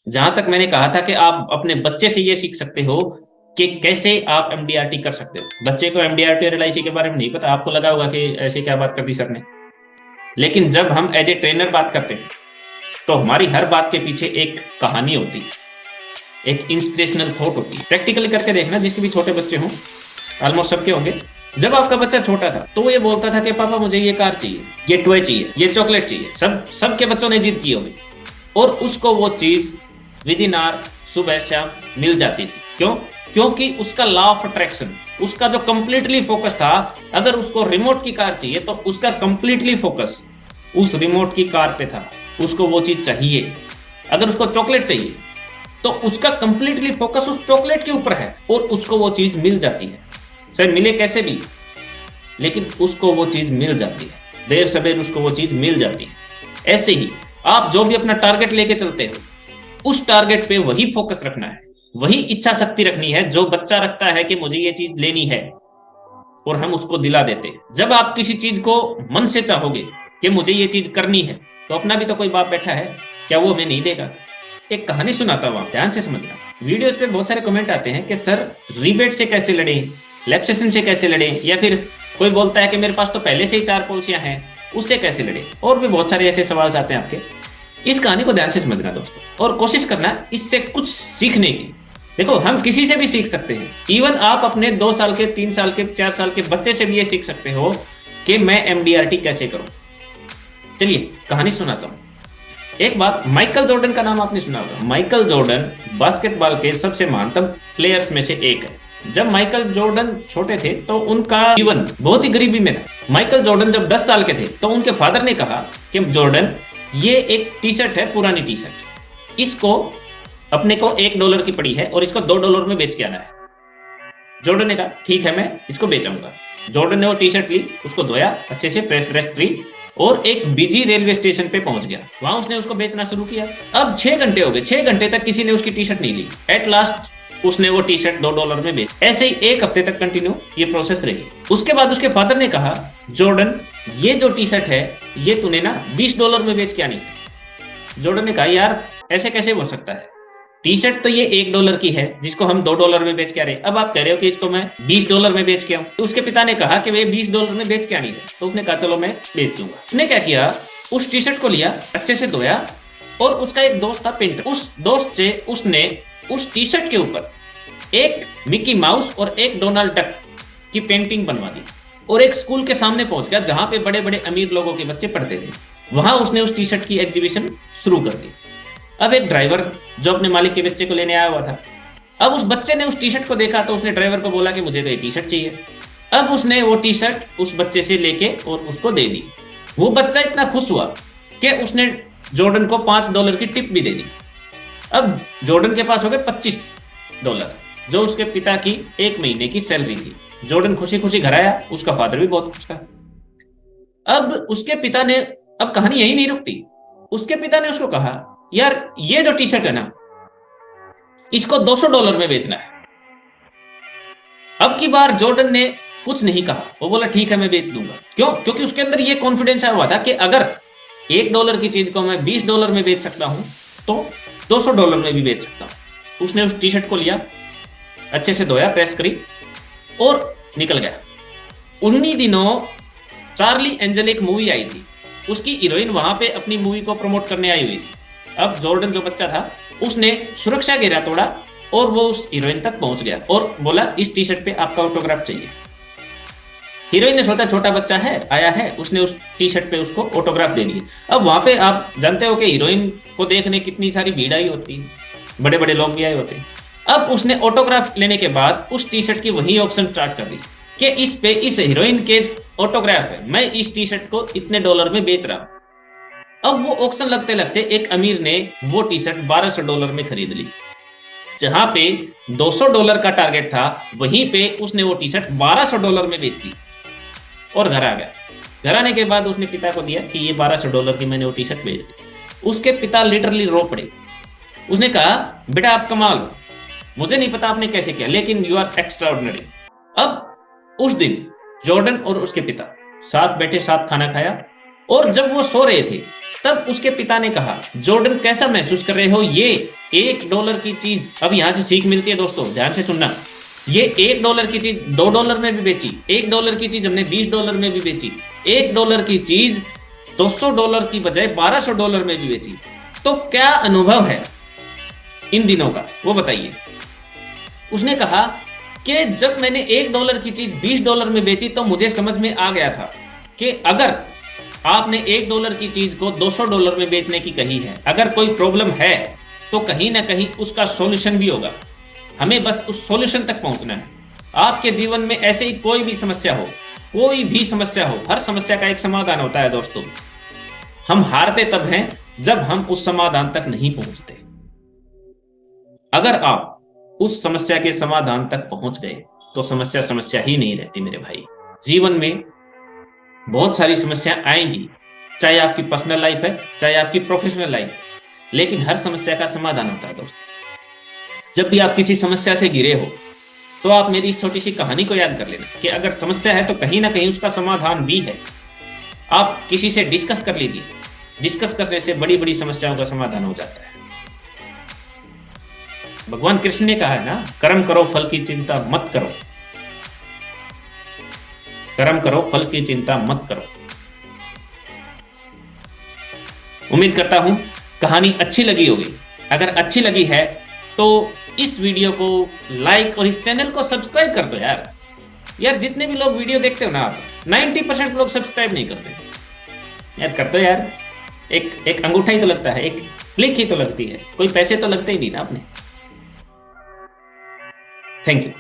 जहां तक मैंने कहा था कि आप अपने बच्चे से ये सीख सकते हो कि कैसे आप एमडीआरटी कर सकते हो। बच्चे को एमडीआरटी और एलआईसी के बारे में नहीं पता, आपको लगा होगा कि ऐसे क्या बात कर दी सर ने। लेकिन जब हम एज ए ट्रेनर बात करते हैं तो हमारी हर बात के पीछे एक कहानी होती है, एक इंस्पिरेशनल थॉट होती है। प्रैक्टिकली करके देखना, जिसके भी छोटे बच्चे हों, ऑलमोस्ट सबके होंगे। जब आपका बच्चा छोटा था तो वो ये बोलता था कि पापा मुझे ये कार चाहिए, ये टॉय चाहिए, ये चॉकलेट चाहिए। सबके बच्चों ने जिद की होगी और उसको वो चीज विद इन आवर सुबह शाम मिल जाती थी। क्यों? क्योंकि उसका लॉ ऑफ अट्रैक्शन, उसका जो कंप्लीटली फोकस था, अगर उसको रिमोट की कार चाहिए तो उसका कंप्लीटली फोकस उस रिमोट की कार पे था, उसको वो चीज चाहिए। अगर उसको चॉकलेट चाहिए तो उसका कंप्लीटली फोकस उस चॉकलेट के ऊपर है और उसको वो चीज मिल जाती है। सर मिले कैसे भी, लेकिन उसको वो चीज मिल जाती है, देर सवेर उसको वो चीज मिल जाती है। ऐसे ही आप जो भी अपना टारगेट लेके चलते हो, उस टारगेट पे वही फोकस रखना है, वही इच्छा शक्ति रखनी है जो बच्चा रखता है कि मुझे ये चीज लेनी है, और हम उसको दिला देते हैं। जब आप किसी चीज को मन से चाहोगे कि मुझे ये चीज करनी है, तो अपना भी तो कोई बाप बैठा है, क्या वो हमें नहीं देगा? एक कहानी सुनाता हूँ, आप ध्यान से समझना। वीडियोस पे बहुत सारे कमेंट आते हैं कि सर रिबेट से कैसे लड़े, लैप्सेशन से कैसे लड़े, या फिर कोई बोलता है कि मेरे पास तो पहले से ही 4 पॉलिसियां हैं, उससे कैसे लड़े। और भी बहुत सारे ऐसे सवाल आते हैं आपके। इस कहानी को ध्यान से समझना दोस्तों, और कोशिश करना इससे कुछ सीखने की। देखो, हम किसी से भी सीख सकते हैं। इवन आप अपने 2 साल के, 3 साल के, 4 साल के बच्चे से भी ये सीख सकते हो कि मैं एमडीआरटी कैसे करूं। चलिए कहानी सुनाता हूं। एक बात, माइकल जॉर्डन का नाम आपने सुना होगा। माइकल जॉर्डन बास्केटबॉल के सबसे महानतम प्लेयर्स में से एक है। जब माइकल जॉर्डन छोटे थे तो उनका जीवन बहुत ही गरीबी में था। माइकल जॉर्डन जब 10 साल के थे तो उनके फादर ने कहा कि जॉर्डन, ये एक टी शर्ट है, पुरानी टी शर्ट, इसको अपने को $1 की पड़ी है और इसको $2 में बेच के आना है। जॉर्डन ने कहा ठीक है, मैं इसको बेचाऊंगा। जॉर्डन ने वो टी शर्ट ली, उसको धोया अच्छे से, प्रेस की, और एक बिजी रेलवे स्टेशन पे पहुंच गया। वहां उसने उसको बेचना शुरू किया। अब 6 घंटे हो गए, 6 घंटे तक किसी ने उसकी टी शर्ट नहीं ली। एट लास्ट उसने वो टी शर्ट $2 में बेच। ऐसे ही 1 हफ्ते तक कंटिन्यू ये प्रोसेस रही। उसके बाद उसके फादर ने कहा, जॉर्डन, ये जो टी शर्ट है ये तूने ना $20 में बेच के आनी है। जॉर्डन ने कहा, यार ऐसे कैसे हो सकता है, टी शर्ट तो ये $1 की है जिसको हम $2 में बेच के आ रहे हैं, अब आप कह रहे हो कि इसको मैं $20 में बेच के आऊं। तो उसके पिता ने कहा कि वे $20 में बेच के आनी है। तो उसने कहा चलो मैं बेच दूंगा। उसने क्या किया, उस टी शर्ट को लिया, अच्छे से धोया, और उसका एक दोस्त था पेंटर, उस दोस्त से उसने उस टी शर्ट के ऊपर एक मिकी माउस और एक डोनाल्ड डक की पेंटिंग बनवा दी, और एक स्कूल के सामने पहुंच गया जहां पे बड़े बड़े अमीर लोगों के बच्चे पढ़ते थे। वहां उसने उस टी शर्ट की एग्जीबिशन शुरू कर दी। अब एक ड्राइवर जो अपने मालिक के बच्चे को लेने आया हुआ था, अब उस बच्चे ने उस टी शर्ट को देखा तो उसने ड्राइवर को बोला कि मुझे तो ये टी शर्ट चाहिए। अब उसने वो टी शर्ट उस बच्चे से लेके और उसको दे दी। वो बच्चा इतना खुश हुआ कि उसने जॉर्डन को $5 की टिप भी दे दी। अब जॉर्डन के पास हो गए $25, जो उसके पिता की 1 महीने की सैलरी थी। जॉर्डन खुशी खुशी घर आया, उसका फादर भी बहुत खुश था। अब उसके पिता ने, अब कहानी यही नहीं रुकती, उसके पिता ने उसको कहा, यार ये जो टी शर्ट है ना, इसको $200 में बेचना है। अब की बार जॉर्डन ने कुछ नहीं कहा, वो बोला ठीक है मैं बेच दूंगा। क्यों? क्योंकि उसके अंदर ये कॉन्फिडेंस आया हुआ था कि अगर $1 की चीज को मैं $20 में बेच सकता हूं तो $200 में भी बेच सकता हूं। उसने उस टी शर्ट को लिया, अच्छे से धोया, प्रेस करी और निकल गया। उन्हीं दिनों चार्ली एंजल एक मूवी आई थी, उसकी हीरोइन वहां पे अपनी मूवी को प्रमोट करने आई हुई थी। अब जॉर्डन जो बच्चा था उसने सुरक्षा घेरा तोड़ा और वो उस हीरोइन तक पहुंच गया और बोला इस टी शर्ट पे आपका ऑटोग्राफ चाहिए। हीरोइन ने सोचा छोटा बच्चा है, आया है, उसने उस टी शर्ट पे उसको ऑटोग्राफ दे दिया। अब वहां पे आप जानते हो कि हीरोइन को देखने कितनी सारी भीड़ आई होती है, बड़े बड़े लोग भी आए होते हैं। अब उसने ऑटोग्राफ लेने के बाद उस टी शर्ट की वही ऑप्शन स्टार्ट कर दी कि इस पे इस हीरोइन के ऑटोग्राफ है, मैं इस टी शर्ट को इतने $1 में बेच रहा हूं। अब वो ऑक्शन लगते लगते एक अमीर ने वो टी शर्ट $1200 में खरीद ली। जहां पे $200 का टारगेट था, वहीं पे उसने वो टी शर्ट $1200 में बेच दी और घर आ गया। घर आने के बाद उसने पिता को दिया कि ये $1200 की मैंने वो टी शर्ट बेच दी। उसके पिता लिटरली रो पड़े। उसने कहा, बेटा आप कमाल हो, मुझे नहीं पता आपने कैसे किया, लेकिन यू आर एक्स्ट्रा ऑर्डिनरी। अब उस दिन जॉर्डन और उसके पिता साथ बैठे, साथ खाना खाया, और जब वो सो रहे थे तब उसके पिता ने कहा, जॉर्डन कैसा महसूस कर रहे हो? ये $1 की चीज, अब यहां से सीख मिलती है दोस्तों, ध्यान से सुनना। ये $1 की चीज $2 में भी बेची, $1 की चीज हमने $20 में भी बेची, $1 की चीज $200 की बजाय $1200 में भी बेची। तो क्या अनुभव है इन दिनों का, वो बताइए। उसने कहा कि जब मैंने $1 की चीज $20 में बेची तो मुझे समझ में आ गया था कि अगर आपने $1 की चीज को $200 में बेचने की कही है, अगर कोई प्रॉब्लम है तो कहीं ना कहीं उसका सॉल्यूशन भी होगा, हमें बस उस सॉल्यूशन तक पहुंचना है। आपके जीवन में ऐसे ही कोई भी समस्या हो, कोई भी समस्या हो, हर समस्या का एक समाधान होता है दोस्तों। हम हारते तब हैं जब हम उस समाधान तक नहीं पहुंचते। अगर आप उस समस्या के समाधान तक पहुंच गए तो समस्या समस्या ही नहीं रहती मेरे भाई। जीवन में बहुत सारी समस्याएं आएंगी, चाहे आपकी पर्सनल लाइफ है, चाहे आपकी प्रोफेशनल लाइफ, लेकिन हर समस्या का समाधान होता है दोस्तों। जब भी आप किसी समस्या से घिरे हो तो आप मेरी इस छोटी सी कहानी को याद कर लेना कि अगर समस्या है तो कहीं ना कहीं उसका समाधान भी है। आप किसी से डिस्कस कर लीजिए, डिस्कस करने से बड़ी बड़ी समस्याओं का समाधान हो जाता है। भगवान कृष्ण ने कहा है ना, कर्म करो फल की चिंता मत करो, कर्म करो फल की चिंता मत करो। उम्मीद करता हूं कहानी अच्छी लगी होगी। अगर अच्छी लगी है तो इस वीडियो को लाइक और इस चैनल को सब्सक्राइब कर दो यार। यार जितने भी लोग वीडियो देखते हो ना, आप 90% लोग सब्सक्राइब नहीं करते यार। कर दो यार, एक अंगूठा ही तो लगता है, एक क्लिक ही तो लगती है, कोई पैसे तो लगते ही नहीं ना अपने। Thank you.